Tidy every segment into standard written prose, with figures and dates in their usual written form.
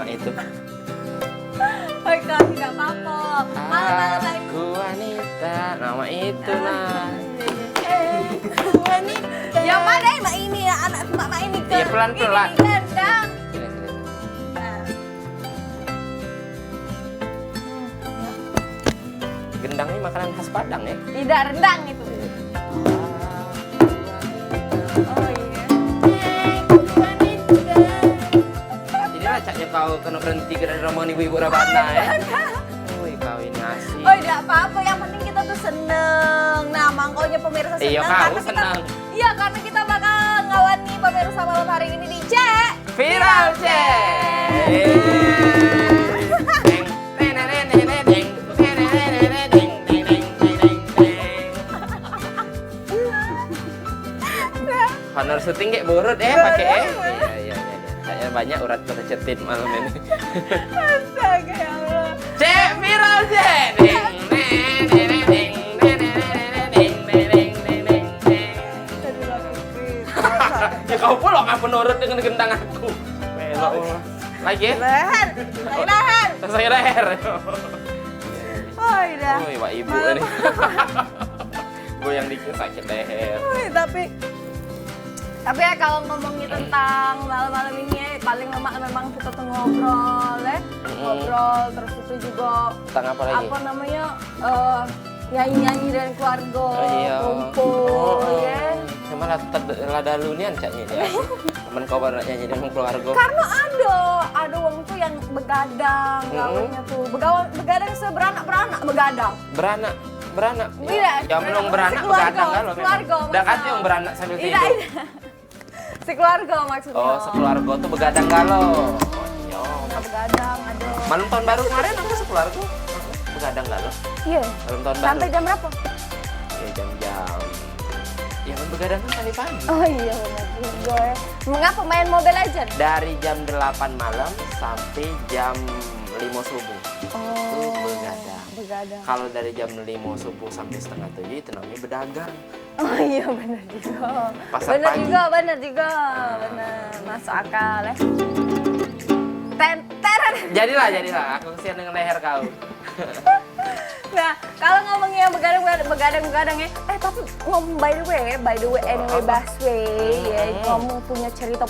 itu. Oi kak, tidak apa-apa. Malam-malam lagi. Aku wanita, nama itu nah. Wanita. Yang mana Mak ini ya, anak Mak ini ke. Iya, pelan-pelan. Ini gendang. Sini. Nah. Gendang ini makanan khas Padang ya? Tidak rendang itu. Oh iya. Jadi racanya kau kena berhenti ke dari rombongan ibu-ibu Rabana ya? Wih kau ini asik. Oh tidak apa-apa, yang penting kita tuh seneng. Nah makanya pemirsa seneng. Iya, kau karena seneng. Iya karena kita bakal ngawani pemirsa malam hari ini di Cek Viral Cek. Honor syuting kayak burut pakai Iya. Saya banyak urat kecetit malam ini. Astaga ya Allah. Cek Viral Cek. Ya kau pula nggak penurut dengan gendang aku. Belok. Lagi ya? Leher. Leher. Saya leher. Oh iya. Woi, Pak Ibu ini. Gue yang dikit sakit leher. Tapi ya kalau ngomongin tentang malam-malam ini ya, paling lama memang kita tuh ngobrol ya. Ngobrol terus itu juga Tentang apa lagi? apa namanya nyanyi-nyanyi dan keluarga Iya. kumpul ya. Cuma lah dalu nih ancaknya dia. Temen kau baru nyanyi dengan keluarga. Karena ada wong tuh yang begadang, namanya tuh begadang seberanak-beranak begadang. Beranak. Iya, Ya belum beranak sekeluarga, begadang kalau sekeluarga, memang. Udah kan maksudnya. yang beranak sambil Tidak, tidur. sekeluarga maksudnya. Oh, sekeluarga tuh begadang galau. Yo. Begadang, ada. Malam tahun baru kemarin aku sekeluarga begadang galau. Iya. Malam tahun baru. Sampai jam berapa? Ya jam-jam. Ya begadang kan tadi pagi. Oh iya benar juga ya. Mengapa main Mobile Legends? Dari jam 8 malam sampai jam 5 subuh. Oh, begadang. Begadang. Kalau dari jam 5 subuh sampai setengah 7 itu namanya bedagang. Oh iya benar juga. Pasar Benar pagi. juga, benar. Masuk akal ya. Teren. Jadilah. Aku kesian dengan leher kau. Nah, kalau ngomongin yang begadang ya. Tapi ngomong by the way anyway Baswe ya, ngomong punya cerita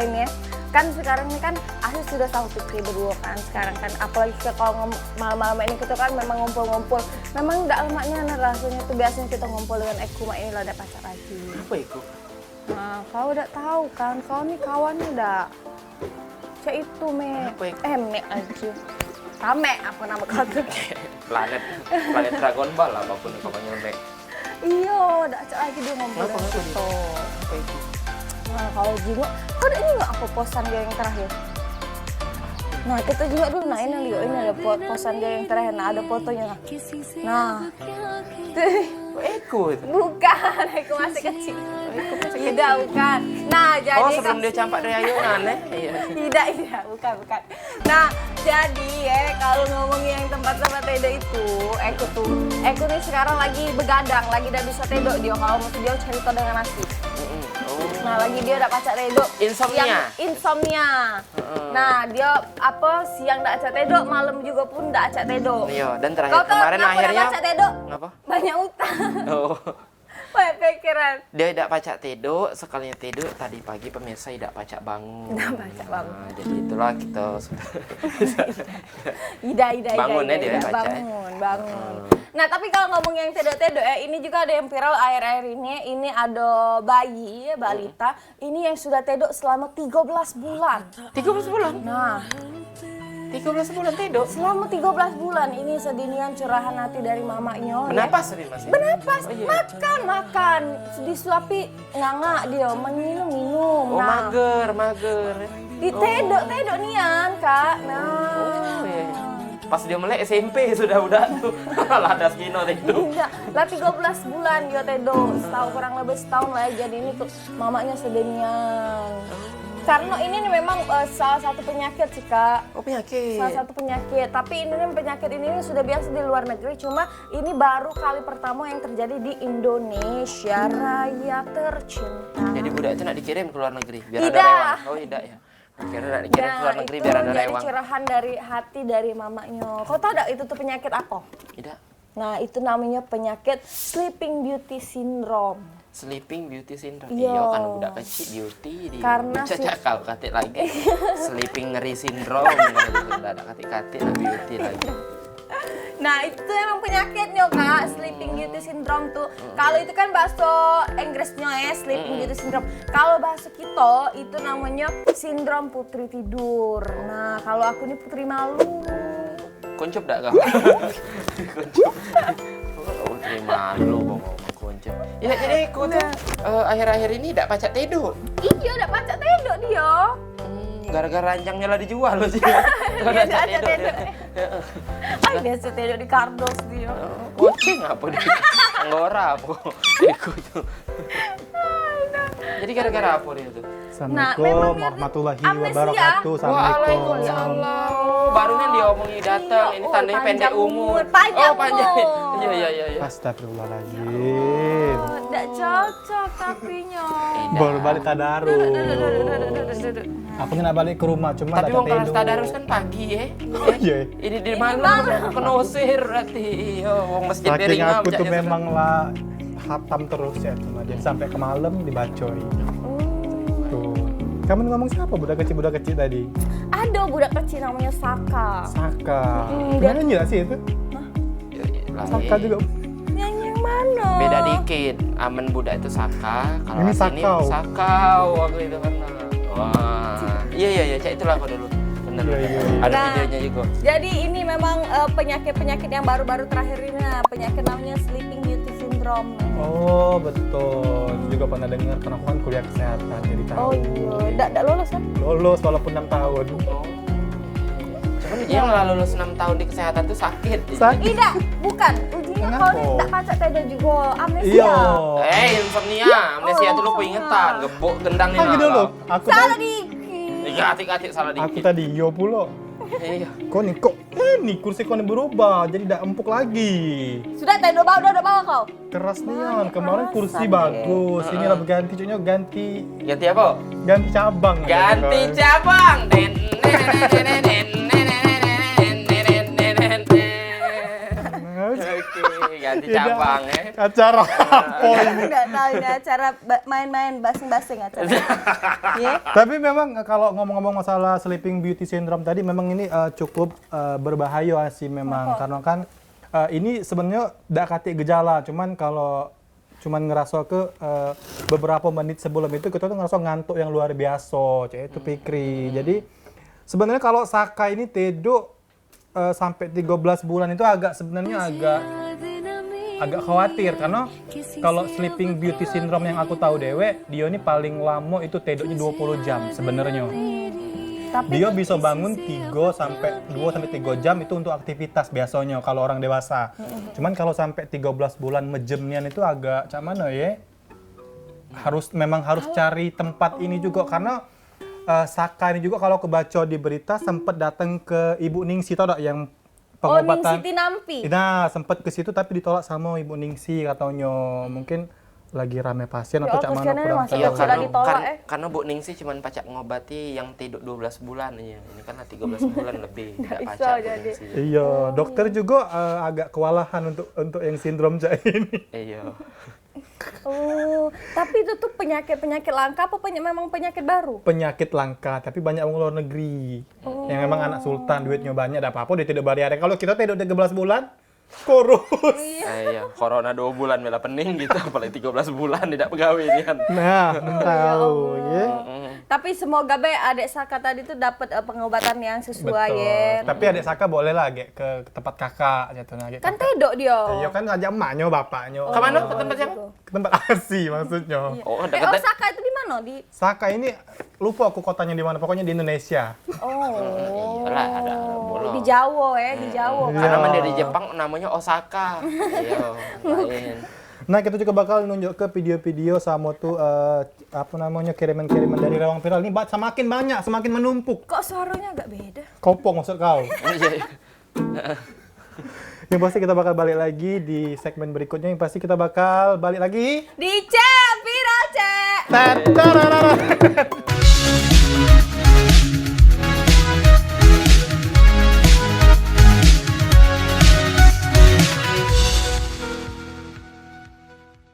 ini ya. Kan sekarang ini kan aku sudah tahu Fikri berdua kan sekarang kan, apalagi kalau malam-malam ini kita kan memang ngumpul-ngumpul. Memang nggak lemaknya rasanya tuh biasanya kita ngumpul dengan Ekumak ini lah ada pacar lagi. Apa itu? Nah, kau udah tahu kan, kau nih kawannya udah cek itu Apa itu? Me aja. Kame apa nama kau tuh? Planet Dragon Ball apapun pokoknya Mek. Iya, udah cek lagi dia ngomong Apa dengan kita. Apa itu? Nah, kalau juga, kau udah ini nggak apa posan dia yang terakhir? Nah, kita juga dulu, nah ini ada posan dia yang terakhir, nah ada fotonya nah. Nah, Eko itu. bukan, aku masih kecil. Tidak, bukan. Nah, jadi Oh, sebelum dia campak dari ayunan ya? Iya. Tidak, bukan. Nah, jadi ya kalau ngomongin yang tempat-tempat tedo itu, Eko nih sekarang lagi begadang, lagi udah bisa tedo dia kalau mau dia cerita dengan nasi. Oh. Nah, lagi dia udah pacar tedo. Insomnia. Nah, dia siang udah acak tedo, malam juga pun udah acak tedo. Iya, dan terakhir Kau tahu kemarin kenapa akhirnya udah acak tedo? ngapa? Banyak utang. Oh. Banyak pikiran. Dia tidak pacak tidur, sekalinya tidur tadi pagi pemirsa tidak pacak bangun. Tidak pacak bangun. Nah, jadi itulah kita sudah Ida. Bangun ya dia baca. Bangun. Nah, tapi kalau ngomong yang tedo-tedo ini juga ada yang viral akhir-akhir ini ada bayi, balita, ini yang sudah tedo selama 13 bulan. 13 bulan? Nah, 13 bulan tidur? selama 13 bulan ini sedinian curahan hati dari mamanya. Benapas tadi Mas? Benapas, Oh, iya. makan, disuapi nganga dia, minum. Oh, Nah, mager. ditedo nian, Kak. Nah. Oh, iya. Pas dia melek SMP sudah tuh. Ladas kino tidur. Iya, lah 13 bulan dia tedo, kurang lebih setahun lah ya, jadi ini tuh mamanya sedenian. Karena ini nih memang salah satu penyakit sih Kak. Oh, penyakit. Salah satu penyakit, tapi ini penyakit ini sudah biasa di luar negeri, cuma ini baru kali pertama yang terjadi di Indonesia Raya tercinta. Jadi budak itu nak dikirim ke luar negeri biar Tidak. ada rewang. Oh, tidak ya. Kira nak dikirim ke luar negeri biar ada jadi rewang. curahan dari hati dari mamanya. Kau tahu enggak itu tuh penyakit apa? Tidak. Nah, itu namanya penyakit Sleeping Beauty Syndrome. Sleeping Beauty Syndrome. Iya. Iya kan budak kecil beauty dia. Karena Cacak kau katik lagi. Sleeping ngeri syndrome. Udah ada katik-katik lah beauty lagi. Nah, itu emang penyakitnya, Kak, Sleeping Beauty Syndrome tuh. Kalau itu kan bahasa Inggrisnya ya, Sleeping Beauty Syndrome. Kalau bahasa kita itu namanya sindrom putri tidur. Nah, kalau aku ini putri malu. Kuncup dak kau? Kuncup. Oh, terima malu ngomong kuncup. Ya jadi aku tuh akhir-akhir ini dak pacak tidur. Iya, udah pacak tedok dia. Gara-gara ranjangnya lah dijual loh sih. Iya, ada tedok. Ay, biasa tedok di kardus dia. Kucing apa dia? Anggora apa? Ikut tuh. Jadi gara-gara apa dia tuh? Assalamualaikum warahmatullahi wabarakatuh. Waalaikumsalam. Barunya dia omongin datang. Ini tandanya pendek umur. Panjang Oh, panjang. umur. Iya. Astagfirullahaladzim. Tidak cocok tapinya. Baru balik tadarus. Duduk. Aku nggak balik ke rumah, cuma Tapi ada wong kelas tidur. tadarus kan pagi ya. Oh iya. Ini di malam penosir berarti. Yo, wong masjid Saking Beringam. aku tuh memang lah hatam terus ya, cuma jadi sampai ke malam dibacoi. Tuh. Kamu ngomong siapa budak kecil tadi? Ada budak kecil namanya Saka. Saka. dia- Nyanyi nggak sih itu? Saka juga. Nyanyi yang mana? Beda dikit. Amen budak itu Saka. Kalau Ini sini Sakau. Sakau waktu itu kan. Wah. Iya, Cak itulah aku dulu. Bener. Iya. Ada Nah, videonya juga. Jadi ini memang penyakit-penyakit yang baru-baru terakhir ini, penyakit namanya Sleeping Beauty Syndrome. Oh betul. Juga pernah dengar karena aku kan kuliah kesehatan jadi tahu. Oh iya, tidak lolos kan? Lulus walaupun 6 tahun. Oh. Cuman yang lah lulus 6 tahun di kesehatan tuh sakit. Sakit. Tidak, bukan. Ujinya Kenapa? kau ini tidak pacak tedok juga, amnesia. Iya. Insomnia. Amnesia tuh lu insomnia. pengingetan. Gebuk gendangnya Pagi dulu. Aku Salah tadi, dikit. Iya, atik-atik salah aku dikit. tadi yo pulo. Iya. Kok nih kursi kau nih berubah jadi tidak empuk lagi. Sudah tedok bawa, udah bawa kau. Keras nih, kemarin perasaan kursi deh. bagus. Ini lah berganti, cuy ganti Ganti apa? cabang. Ganti Kan. cabang. Oke, ganti Iya, cabang ya. Acara apa ini? Enggak tahu ini acara main-main basing-basing acara. Ya. Tapi memang kalau ngomong-ngomong masalah Sleeping Beauty Syndrome tadi memang ini cukup berbahaya sih memang. Karena kan ini sebenarnya tidak katik gejala, cuman kalau cuman ngerasa ke beberapa menit sebelum itu kita tuh ngerasa ngantuk yang luar biasa, itu Fikri. Jadi sebenarnya kalau Saka ini tidur sampai 13 bulan itu sebenarnya agak khawatir karena kalau Sleeping Beauty Syndrome yang aku tahu dewe, dia ini paling lama itu tidurnya 20 jam sebenarnya. Tapi Dia bisa bangun 2 sampai 3 jam itu untuk aktivitas biasanya kalau orang dewasa. Cuman kalau sampai 13 bulan mejemnian itu agak cak mana ya? Memang harus cari tempat ini juga karena Saka ini juga kalau kebaca di berita sempat datang ke Ibu Ningsi tau gak yang pengobatan. Ningsi Tinampi. Nah, sempat ke situ tapi ditolak sama Ibu Ningsi katanya. Mungkin lagi rame pasien Ya atau Allah, cak mana kasihan kurang Mas. tahu. Iya, sudah ditolak, karena Bu Ningsi cuma pacak ngobati yang tidur 12 bulan aja. Ini kan 13 bulan lebih tidak bisa pacak Bu jadi. Ningsi. Iya, dokter juga agak kewalahan untuk yang sindrom cak ini. Iya. Oh, tapi itu tuh penyakit langka apa memang penyakit baru? Penyakit langka, tapi banyak orang luar negeri. Yang memang anak sultan, duitnya banyak, ada apa-apa dia tidak bayar. Kalau kita tidur 13 bulan, kurus. Iya, corona 2 bulan bela pening gitu, apalagi 13 bulan tidak pegawai dia. Nah, tahu ya. Tapi semoga be adik Saka tadi tuh dapat pengobatan yang sesuai Betul. ya. Tapi adik Saka boleh lah Gek, ke tempat kakak gitu nah, Gek. Kan tedok dia. Iya kan ngajak emaknya, bapaknya. Ke mana? Ke tempat siapa? Ke tempat Asi maksudnya. Oh, Oh, dekat Saka itu di mana? Di Saka ini lupa aku kotanya di mana, pokoknya di Indonesia. Oh. Iyalah, ada bolong. Di Jawa ya, di Jawa. Iya. Karena dia di Jepang namanya Osaka. Iya, lain. Nah, kita juga bakal nunjuk ke video-video sama tuh apa namanya kiriman-kiriman dari Rewang Viral ini semakin banyak, semakin menumpuk. Kok suaranya agak beda? Kopong maksud kau. Iya. Yang pasti kita bakal balik lagi di segmen berikutnya. Yang pasti kita bakal balik lagi. Di Cek Viral Cek. Tatararara.